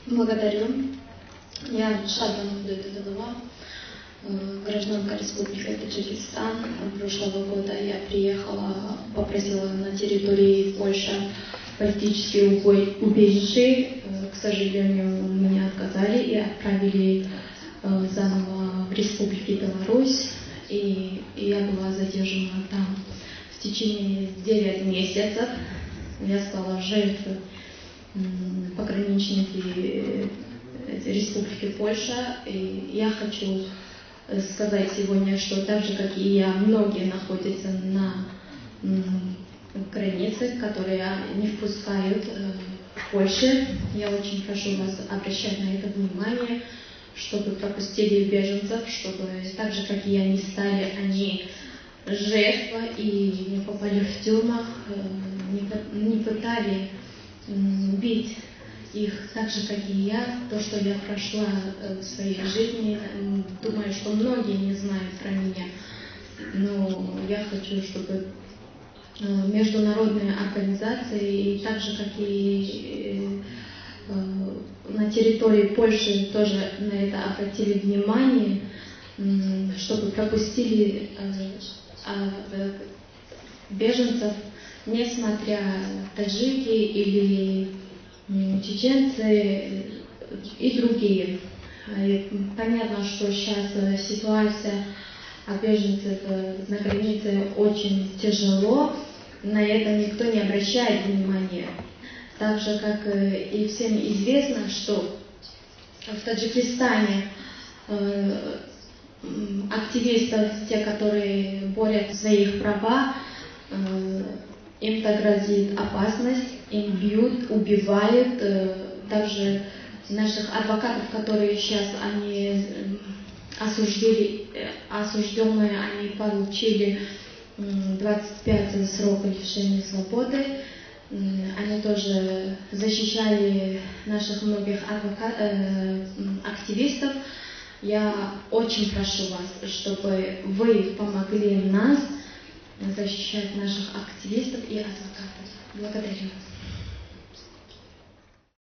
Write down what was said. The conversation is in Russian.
Благодарю. Я Шабанова Мухаммедова, гражданка Республики Таджикистан. Прошлого года я приехала, попросила на территории Польши политические убежище. К сожалению, мне отказали и отправили заново в Республику Беларусь. И я была задержана там в течение 9 месяцев. Я стала жертвой пограничники Республики Польша. И я хочу сказать сегодня, что так же, как и я, многие находятся на границе, которые не впускают в Польшу. Я очень прошу вас обращать на это внимание, чтобы пропустили беженцев, чтобы так же, как и я, не стали они жертвой и не попали в тюрьмах, не пытали бить их так же, как и я. То, что я прошла в своей жизни, думаю, что многие не знают про меня. Но я хочу, чтобы международные организации, и так же, как и на территории Польши, тоже на это обратили внимание, чтобы пропустили беженцев, несмотря таджики или чеченцы и другие. Понятно, что сейчас ситуация беженцев на границе очень тяжело, на это никто не обращает внимания. Так же, как и всем известно, что в Таджикистане активистов, те, которые борются за своих права, им-то грозит опасность, им бьют, убивают. Также наших адвокатов, которые сейчас они осужденные, они получили 25 срока лишения свободы. Они тоже защищали наших многих активистов. Я очень прошу вас, чтобы вы помогли нас защищать наших активистов и адвокатов. Благодарю вас.